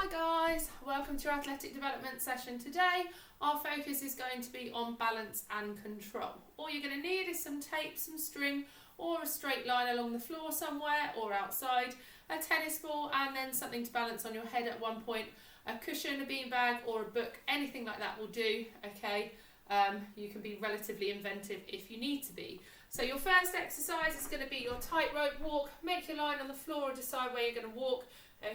Hi guys, welcome to your athletic development session. Today our focus is going to be on balance and control. All you're going to need is some tape, some string or a straight line along the floor somewhere or outside, a tennis ball and then something to balance on your head at one point, a cushion, a beanbag or a book, anything like that will do, okay? You can be relatively inventive if you need to be. So your first exercise is going to be your tightrope walk. Make your line on the floor and decide where you're going to walk.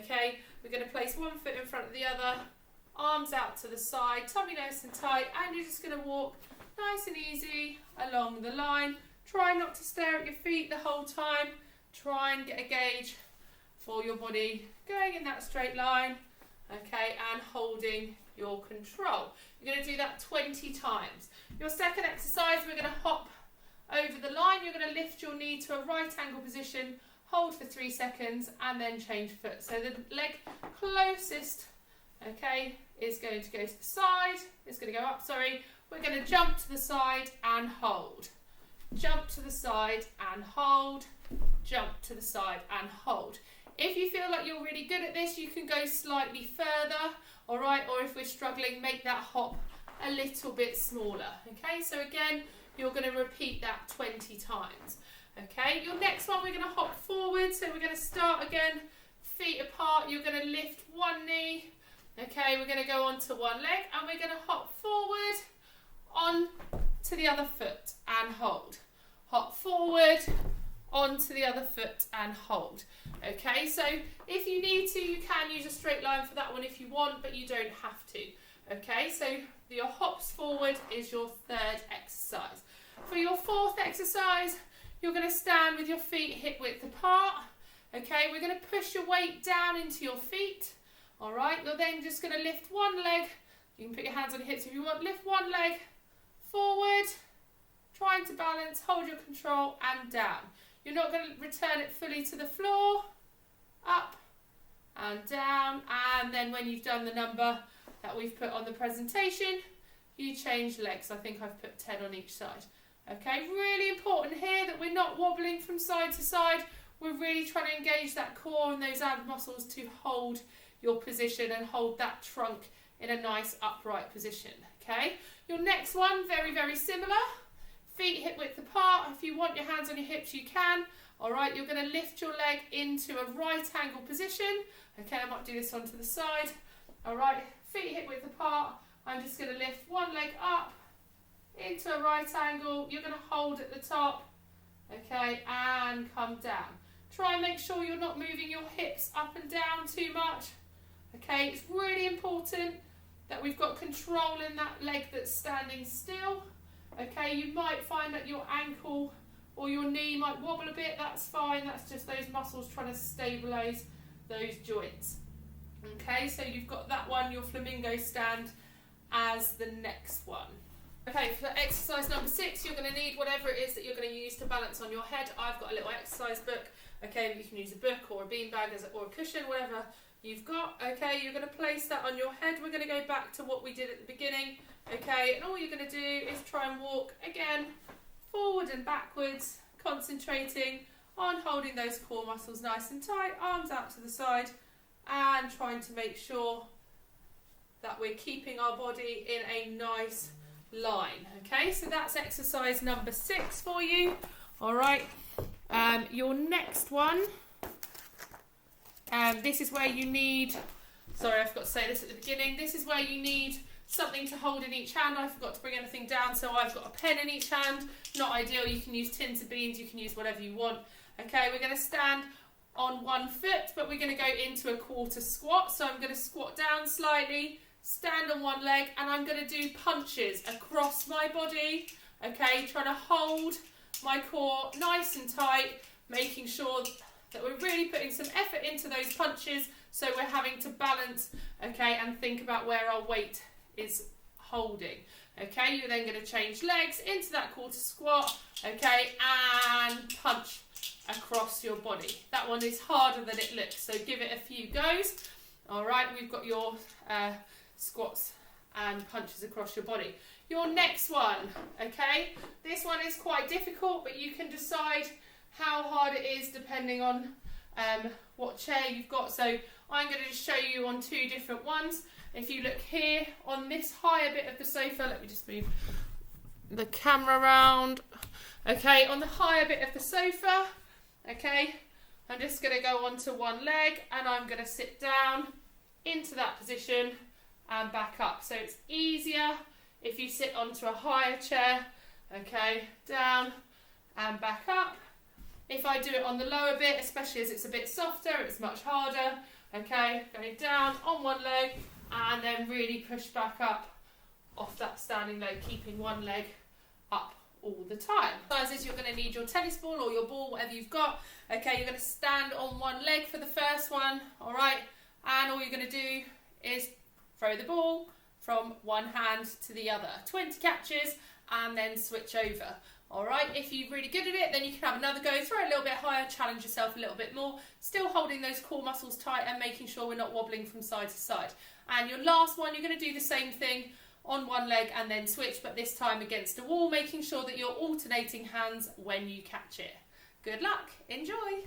Okay, we're going to place one foot in front of the other, arms out to the side, tummy nice and tight, and you're just going to walk nice and easy along the line. Try not to stare at your feet the whole time. Try and get a gauge for your body going in that straight line, okay, and holding your control. You're going to do that 20 times. Your second exercise, we're going to hop over the line. You're going to lift your knee to a right angle position, hold for 3 seconds and then change foot. So the leg closest, okay, is going to go to the side, it's going to go up, sorry. We're going to jump to the side and hold. Jump to the side and hold. Jump to the side and hold. If you feel like you're really good at this, you can go slightly further, all right? Or if we're struggling, make that hop a little bit smaller, okay? So again, you're going to repeat that 20 times. Okay, your next one we're going to hop forward, so we're going to start again, feet apart, you're going to lift one knee, okay, we're going to go onto one leg and we're going to hop forward on to the other foot and hold. Hop forward onto the other foot and hold. Okay, so if you need to, you can use a straight line for that one if you want, but you don't have to. Okay, so your hops forward is your third exercise. For your fourth exercise, you're going to stand with your feet hip width apart. Okay, we're going to push your weight down into your feet. All right, you're then just going to lift one leg. You can put your hands on your hips if you want. Lift one leg forward, trying to balance, hold your control and down. You're not going to return it fully to the floor. Up and down. And then when you've done the number that we've put on the presentation, you change legs. I think I've put 10 on each side. Okay, really important here that we're not wobbling from side to side. We're really trying to engage that core and those ab muscles to hold your position and hold that trunk in a nice upright position. Okay, your next one, very, very similar. Feet hip width apart. If you want your hands on your hips, you can. All right, you're going to lift your leg into a right angle position. Okay, I might do this onto the side. All right, feet hip width apart. I'm just going to lift one leg up into a right angle. You're going to hold at the top, okay, and come down. Try and make sure you're not moving your hips up and down too much. Okay, it's really important that we've got control in that leg that's standing still. Okay, you might find that your ankle or your knee might wobble a bit. That's fine. That's just those muscles trying to stabilize those joints. Okay, so you've got that one, your flamingo stand, as the next one. Okay, for exercise number 6, you're going to need whatever it is that you're going to use to balance on your head. I've got a little exercise book. Okay, you can use a book or a beanbag or a cushion, whatever you've got. Okay, you're going to place that on your head. We're going to go back to what we did at the beginning. Okay, and all you're going to do is try and walk again, forward and backwards, concentrating on holding those core muscles nice and tight, arms out to the side, and trying to make sure that we're keeping our body in a nice line. Okay, so that's exercise number 6 for you. All right, your next one, this is where you need, sorry I forgot to say this at the beginning, this is where you need something to hold in each hand. I forgot to bring anything down, so I've got a pen in each hand. Not ideal. You can use tins of beans, you can use whatever you want. Okay, we're going to stand on one foot, but we're going to go into a quarter squat. So I'm going to squat down slightly, stand on one leg, and I'm going to do punches across my body. Okay, trying to hold my core nice and tight, making sure that we're really putting some effort into those punches, so we're having to balance, okay, and think about where our weight is holding. Okay, you're then going to change legs into that quarter squat, okay, and punch across your body. That one is harder than it looks, so give it a few goes. All right, we've got your squats and punches across your body. Your next one, okay, this one is quite difficult, but you can decide how hard it is depending on what chair you've got. So I'm going to just show you on two different ones. If you look here on this higher bit of the sofa, let me just move the camera around. Okay, on the higher bit of the sofa, okay, I'm just going to go onto one leg and I'm going to sit down into that position and back up. So it's easier if you sit onto a higher chair, okay, down and back up. If I do it on the lower bit, especially as it's a bit softer, it's much harder, okay, going down on one leg and then really push back up off that standing leg, keeping one leg up all the time. Exercises, you're going to need your tennis ball or your ball, whatever you've got. Okay, you're going to stand on one leg for the first one, all right, and all you're going to do is throw the ball from one hand to the other. 20 catches and then switch over. All right, if you're really good at it, then you can have another go, throw a little bit higher, challenge yourself a little bit more, still holding those core muscles tight and making sure we're not wobbling from side to side. And your last one, you're going to do the same thing on one leg and then switch, but this time against a wall, making sure that you're alternating hands when you catch it. Good luck, enjoy.